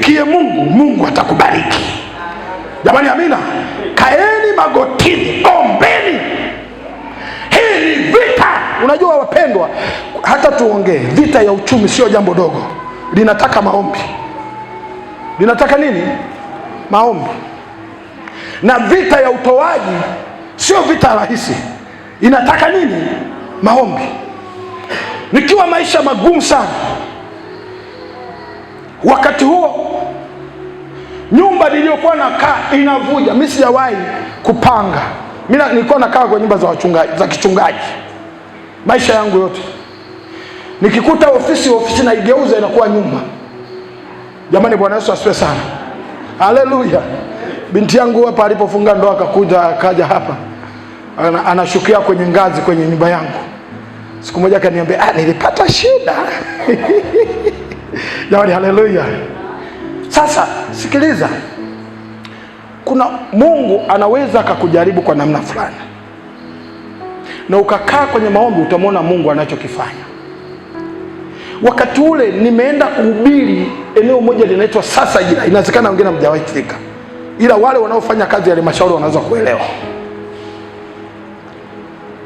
mtumikie Mungu, Mungu atakubariki. Jamani, amina. Kaeni magotini, ombeni. Hii ni vita. Unajua wapendwa, hata tuongee, vita ya uchumi sio jambo dogo, linataka maombi. Linataka nini? Maombi. Na vita ya utoaji sio vita rahisi, inataka nini? Maombi. Nikiwa maisha magumu sana, wakati huo nyumba niliyokuwa nakaa inavuja. Mimi sijawahi kupanga. Mimi nilikuwa nakaa kwa nyumba za wachungaji, za kichungaji maisha yangu yote. Nikikuta ofisi naigeuza inakuwa nyumba. Jamani, Bwana Yesu asifiwe sana. Haleluya. Binti yangu hapa alipofunga ndoa akaja hapa, anashukia kwenye ngazi kwenye nyumba yangu. Siku moja akaniambia, nilipata shida. Jamani, haleluya. Sasa sikiliza, kuna Mungu anaweza akakujaribu kwa namna fulani, na ukakaa kwenye maombi, utamwona Mungu anachokifanya. Wakati ule nimeenda kuhubiri eneo moja linaitwa Sasa Jira. Inawezekana wengine hamjawahi kufika, ila wale wanaofanya kazi ya halmashauri wanaweza kuelewa.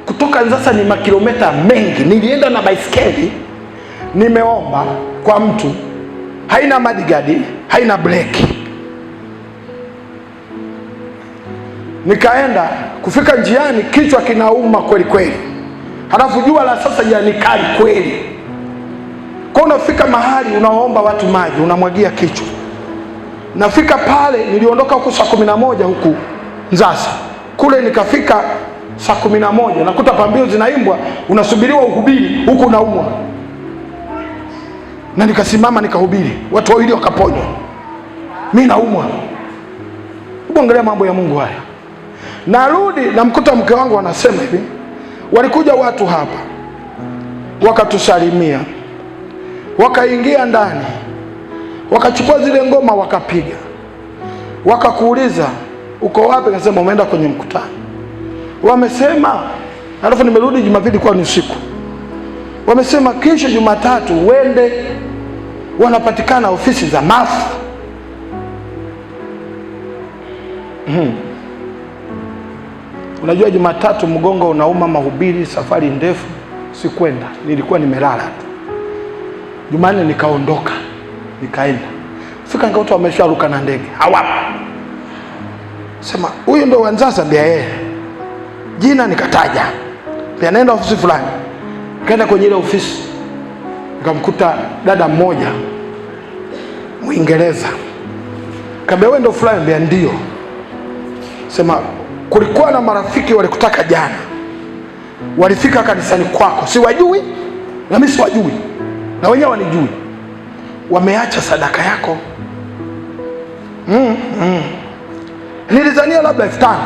Kutoka sasa ni makilomita mengi. Nilienda na baisikeli, nimeomba kwa mtu, haina madigadi, haina breki. Nikaenda kufika njiani, kichwa kinauma kweli kweli. Halafu jua la Sasa Jira ni kali kweli. Kwa unafika mahali unaomba watu maji, unamwagia kichwa. Nafika pale, niliondoka huku saa 11 huku Nzasa. Kule nikafika saa 11, nakuta pambio zinaimbwa, unasubiriwa uhubiri, huku unaumwa. Na nikasimama nikahubiri, watu wawili wakaponywa. Mimi naumwa. Unaangalia mambo ya Mungu haya. Narudi namkuta mke wangu anasema hivi, walikuja watu hapa, wakatusalimia, wakaingia ndani, wakachukua zile ngoma wakapiga, wakakuuliza uko wapi? Nasema umeenda kwenye mkutano. Wamesema, alafu nimerudi Jumapili kwa ni usiku. Wamesema kesho Jumatatu uende, wanapatikana ofisi za mafu. Unajua Jumatatu mgongo unauma, mahubiri, safari ndefu, sikwenda, nilikuwa nimelala tu. Jumanne nikaondoka, nikaenda. Fika nikakuta wamesharuka na ndege. Hawapo. Sema huyu ndo Wanzasa bia yeye. Jina nikataja. Pia naenda ofisi fulani. Kaenda kwenye ile ofisi, nikamkuta dada mmoja Muingereza. Kaambia wewe ndo fulani? Bia ndio. Sema kulikuwa na marafiki walikutaka jana, walifika kanisani kwako, siwajui na mimi siwajui, na wenyewe wanijui, wameacha sadaka yako. Nilizania labda 5,000,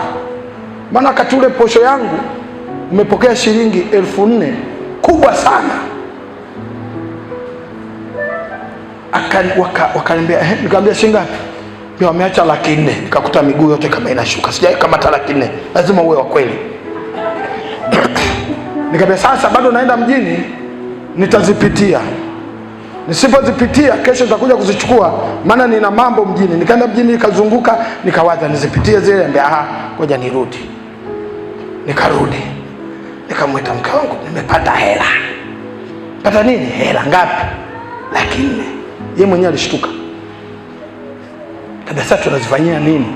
maana wakati ule posho yangu umepokea shilingi 4,000, kubwa sana. Wakaniambia nikamwambia shilingi ngapi? Pia wameacha 400,000. Nikakuta miguu yote kama inashuka. Sijai kama 400,000. Lazima uwe wa kweli. Nikamwambia sasa bado naenda mjini, nitazipitia. Nisipozipitia kesho nitakuja kuzichukua, maana nina mambo mjini. Nikaenda mjini, nikazunguka, nikawaza nizipitie zile. Niambia ngoja nirudi. Nikarudi. Nikamwita mke wangu, nimepata hela. Pata nini? Hela ngapi? 400,000. Yeye mwenyewe alishtuka. Sasa tunazifanyia nini?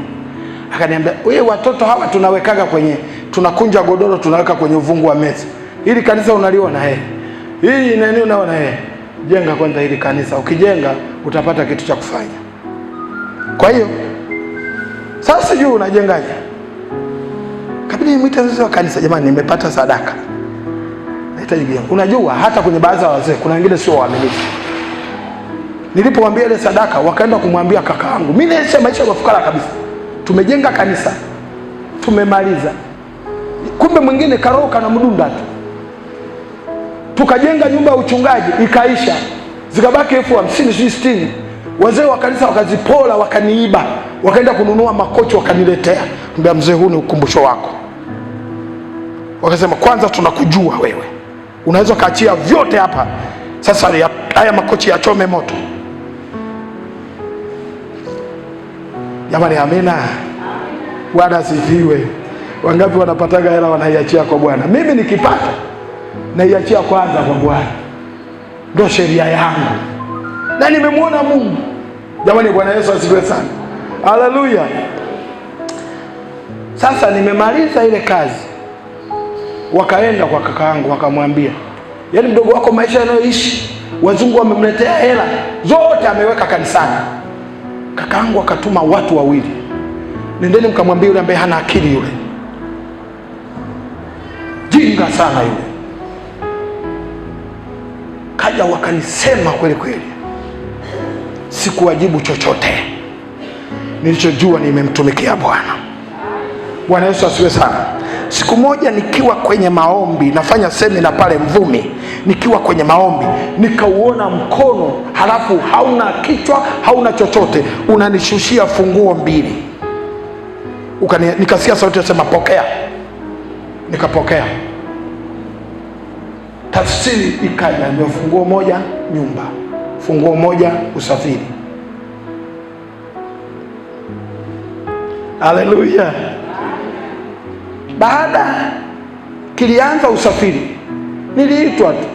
Akaniambia wewe, watoto hawa tunawekaga kwenye, tunakunja godoro tunaweka kwenye uvungu wa meza. Hili kanisa unaliona hii nani unaona jenga kwanza hili kanisa. Ukijenga utapata kitu cha kufanya. Kwa hiyo sasa sijui unajengaje. Kabla nimwita mzee wa kanisa, jamani nimepata sadaka, nahitaji jenga. Unajua hata kwenye baadhi ya wazee kuna wengine sio waaminifu. Nilipomwambia ile sadaka, wakaenda kumwambia kakaangu. Mimi naisha maisha ya fukara kabisa. Tumejenga kanisa, tumemaliza. Kumbe mwingine karoka na mdunda tu. Tukajenga nyumba ya uchungaji, ikaisha. Zikabaki 50,000 60. Wazee wa kanisa wakazipola, wakaniiba. Wakaenda kununua makochi wakaniletea. Mbea mzee, huu ni ukumbusho wako. Wakasema kwanza tunakujua wewe, unaweza kaachia vyote hapa. Sasa haya makochi yachome moto. Jamani, amina. Bwana asifiwe. Wangapi wanapataga hela wanaiachia kwa Bwana? Mimi nikipata naiachia kwanza kwa Bwana, ndio sheria yangu, na nimemwona Mungu. Jamani, Bwana Yesu asifiwe sana. Haleluya. Sasa nimemaliza ile kazi, wakaenda kwa kaka yangu wakamwambia, yaani mdogo wako maisha yanayoishi, wazungu wamemletea hela zote ameweka kanisani. Kaka yangu akatuma watu wawili, nendeni mkamwambia yule ambaye hana akili, yule jinga sana yule. Kaja wakanisema kweli kweli, sikuwajibu chochote. Nilichojua nimemtumikia Bwana. Bwana Yesu asiwe sana. Siku moja nikiwa kwenye maombi, nafanya semina pale Mvumi, nikiwa kwenye maombi nikauona mkono, halafu hauna kichwa hauna chochote, unanishushia funguo 2. Nikasikia sauti inasema pokea. Nikapokea. Tafsiri ikaja, ndio funguo moja nyumba, funguo moja usafiri. Haleluya. Baada kilianza usafiri, niliitwa tu,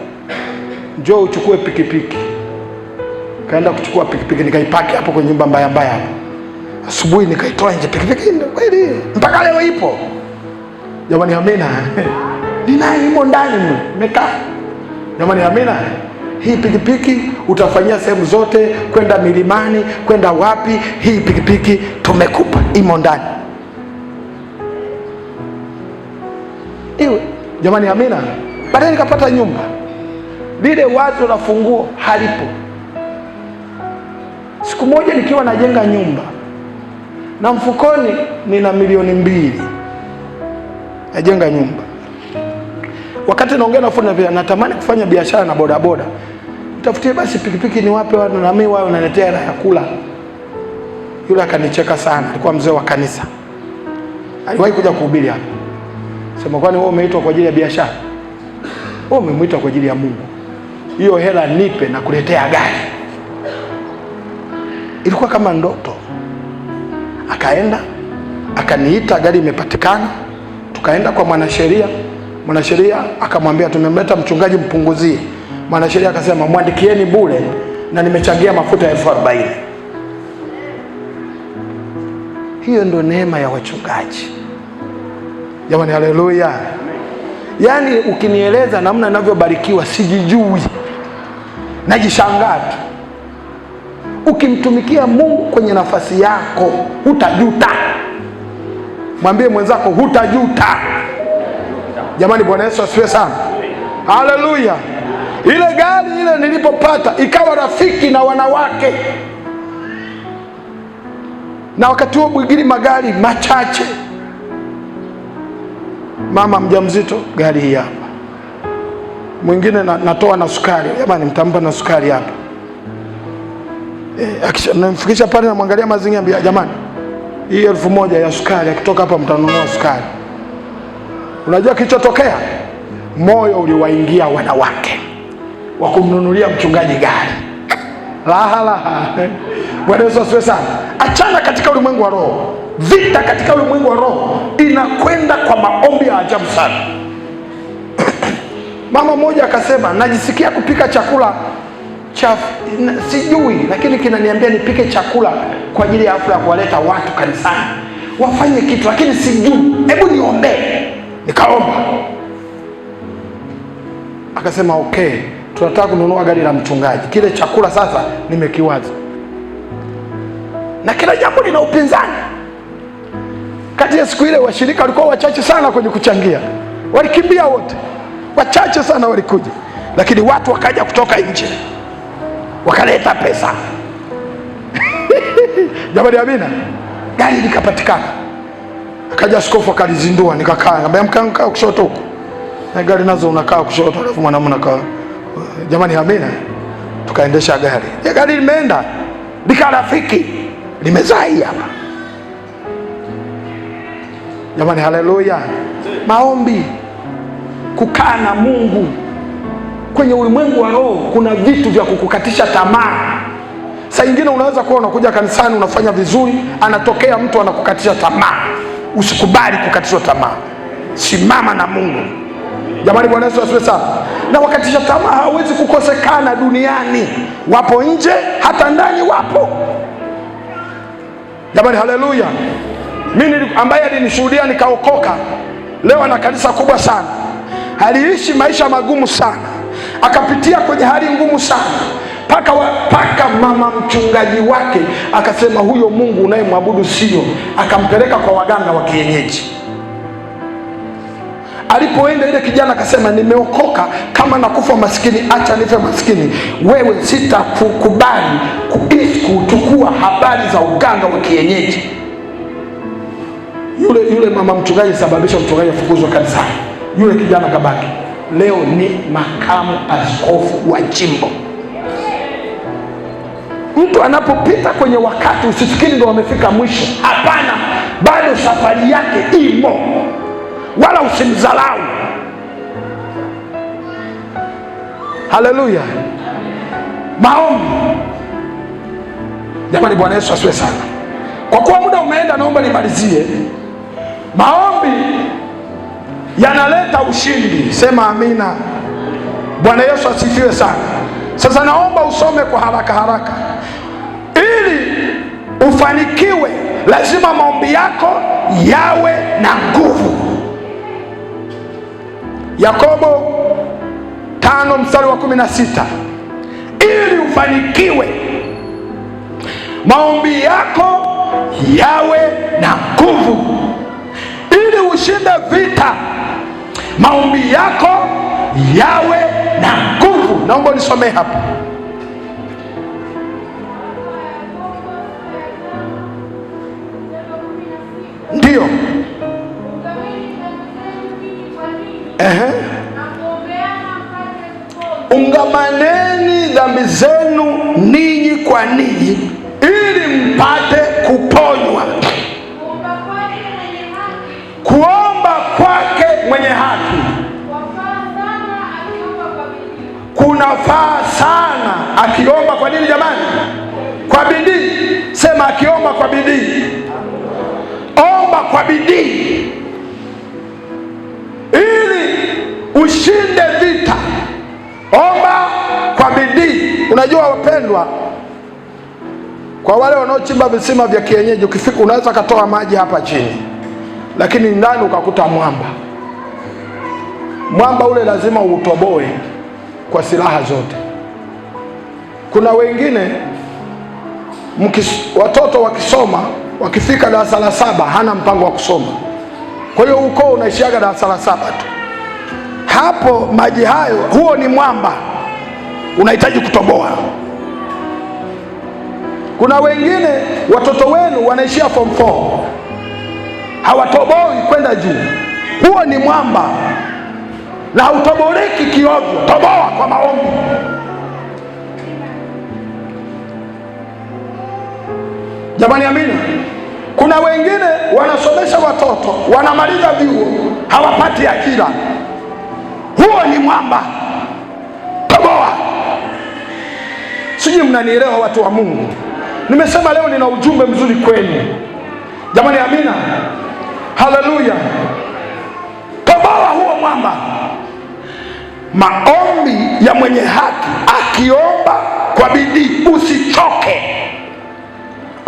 njoo uchukue pikipiki. Kaenda kuchukua pikipiki, nikaipaki hapo kwenye nyumba mbaya mbaya hapo. Asubuhi nikaitoa nje pikipiki, ndio kweli mpaka leo ipo. Jamani, amina. Ninayo imo ndani nimekaa. Jamani, amina. Hii pikipiki utafanyia sehemu zote, kwenda milimani, kwenda wapi, hii pikipiki tumekupa, imo ndani. Iwe, jamani, amina. Baadaye nikapata nyumba. Lile wazo la funguo halipo. Siku moja nikiwa najenga nyumba, na mfukoni nina milioni 2. Najenga nyumba. Wakati naongea na fundi, natamani kufanya biashara na bodaboda. Nitafutie basi pikipiki ni wape watu na mimi wao wanaletea hela ya kula. Yule akanicheka sana, alikuwa mzee wa kanisa. Aliwahi kuja kuhubiri hapa. Sema, kwani wewe umeitwa kwa ajili ya biashara? Wewe umemuita kwa ajili ya Mungu. Hiyo hela nipe na kuletea gari. Ilikuwa kama ndoto. Akaenda, akaniita, gari imepatikana. Tukaenda kwa mwanasheria. Mwanasheria akamwambia tumemleta mchungaji, mpunguzie. Mwanasheria akasema mwandikieni bure na nimechangia mafuta 40,000. Hiyo ndio neema ya wachungaji. Jamani, haleluya. Yaani ukinieleza namna ninavyobarikiwa sijijui, najishangaa tu. Ukimtumikia Mungu kwenye nafasi yako hutajuta. Mwambie mwenzako hutajuta. Jamani, Bwana Yesu asifiwe sana. Haleluya. Ile gari ile nilipopata ikawa rafiki na wanawake. Na wakati huo Bwigili magari machache. Mama mjamzito, gari hii hapa. Mwingine natoa na sukari. Jamani, mtampa na sukari hapa. Namfikisha pale na mwangalia mazingira, ambia jamani, hii 1,000 ya sukari, akitoka hapa mtanunua sukari. Unajua kilichotokea? Moyo uliwaingia wanawake wa kumnunulia mchungaji gari. Laha. Bwana Yesu asifiwe sana. Achana katika ulimwengu wa roho. Vita katika ulimwengu wa roho inakwenda kwa maombi ya ajabu sana. Mama mmoja akasema, najisikia kupika chakula sijui, lakini kinaniambia nipike chakula kwa ajili ya hafla ya kuwaleta watu kanisani wafanye kitu, lakini sijui, hebu niombee. Nikaomba. Akasema okay, tunataka kununua gari la mchungaji. Kile chakula sasa nimekiwaza, na kila jambo lina upinzani. Kati ya siku ile washirika walikuwa wachache sana kwenye kuchangia, walikimbia wote, wachache sana walikuja, lakini watu wakaja kutoka nje wakaleta pesa. Jamani, amina. Gari likapatikana. Akaja askofu akalizindua, nikakaa, ngambia mkaa kushoto huko. Na gari nazo unakaa kushoto, alafu mwanamume anakaa. Jamani, amina. Tukaendesha gari. Ya gari limeenda, lika rafiki, limezai hapa. Jamani, haleluya. Maombi, kukaa na Mungu. Kwenye ulimwengu wa roho kuna vitu vya kukukatisha tamaa. Saa nyingine unaweza kuwa unakuja kanisani unafanya vizuri, anatokea mtu anakukatisha tamaa. Usikubali kukatishwa tamaa, simama na Mungu. Jamani, Bwana Yesu asifiwe sana. Na wakatisha tamaa hawezi kukosekana duniani, wapo nje, hata ndani wapo. Jamani, haleluya. Mimi ambaye alinishuhudia nikaokoka, leo ana kanisa kubwa sana, aliishi maisha magumu sana, akapitia kwenye hali ngumu sana, paka mama mchungaji wake akasema huyo Mungu unayemwabudu sio, akampeleka kwa waganga wa kienyeji. Alipoenda ile kijana akasema, nimeokoka, kama nakufa maskini acha nife maskini, wewe sitakubali kuchukua habari za uganga wa kienyeji. Yule mama mchungaji sababisha mchungaji afukuzwe kanisani. Yule kijana kabaki, leo ni makamu askofu wa jimbo. Mtu anapopita kwenye wakati usifikiri ndo wamefika mwisho. Hapana, bado safari yake imo, wala usimdharau. Haleluya. Maombi. Jamani, Bwana Yesu asiwe sana. Kwa kuwa muda umeenda, naomba nimalizie. Maombi yanaleta ushindi. Sema amina. Bwana Yesu asifiwe sana. Sasa naomba usome kwa haraka. Ili ufanikiwe, lazima maombi yako yawe na nguvu. Yakobo 5 mstari wa 16. Ili ufanikiwe, maombi yako yawe na nguvu. Ili ushinde vita, maombi yako yawe na nguvu. Naomba nisomee hapa. Ndio. Ungamaneni dhambi zenu ninyi kwa ninyi, ili mpate kuponywa. Kuomba kwake mwenye haki kunafaa sana. Akiomba kwa nini jamani? Kwa bidii. Sema akiomba kwa bidii. Omba kwa bidii ili ushinde vita. Omba kwa bidii. Unajua wapendwa, kwa wale wanaochimba visima vya kienyeji, ukifika unaweza katoa maji hapa chini, lakini ndani ukakuta mwamba. Mwamba ule lazima utoboe kwa silaha zote. Kuna wengine watoto wakisoma, wakifika darasa la 7 hana mpango wa kusoma, kwa hiyo ukoo unaishiaga darasa la 7 tu. Hapo maji hayo, huo ni mwamba, unahitaji kutoboa. Kuna wengine watoto wenu wanaishia form 4, hawatoboi kwenda juu, huo ni mwamba na hautoboreki kiovyo. Toboa kwa maombi. Jamani, amina. Kuna wengine wanasomesha watoto, wanamaliza vyuo, hawapati ajira, huo ni mwamba. Toboa. Sijui mnanielewa watu wa Mungu. Nimesema leo nina ujumbe mzuri kwenu. Jamani, amina. Haleluya. Toboa huo mwamba. Maombi ya mwenye haki, akiomba kwa bidii,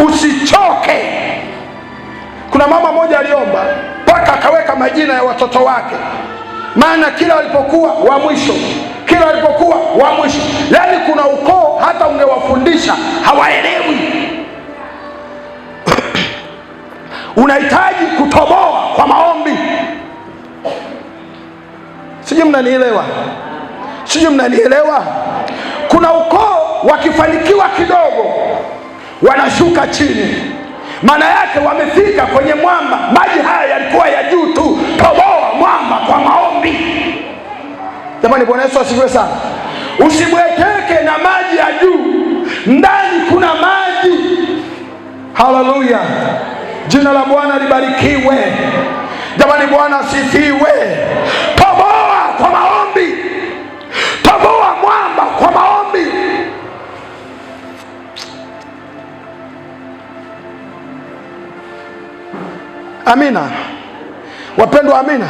usichoke. Kuna mama moja aliomba mpaka akaweka majina ya watoto wake, maana kila walipokuwa wa mwisho, yaani kuna ukoo hata ungewafundisha hawaelewi. Unahitaji kutoboa kwa maombi. Sijui mnanielewa. Kuna ukoo wakifanikiwa kidogo wanashuka chini, maana yake wamefika kwenye mwamba. Maji haya yalikuwa ya juu tu. Toboa mwamba kwa maombi. Jamani, Bwana Yesu asifiwe sana. Usibweteke na maji ya juu, ndani kuna maji. Haleluya. Jina la Bwana libarikiwe. Jamani, Bwana asifiwe. Toboa kwa maombi. Toboa mwamba kwa maombi. Amina wapendwa, amina.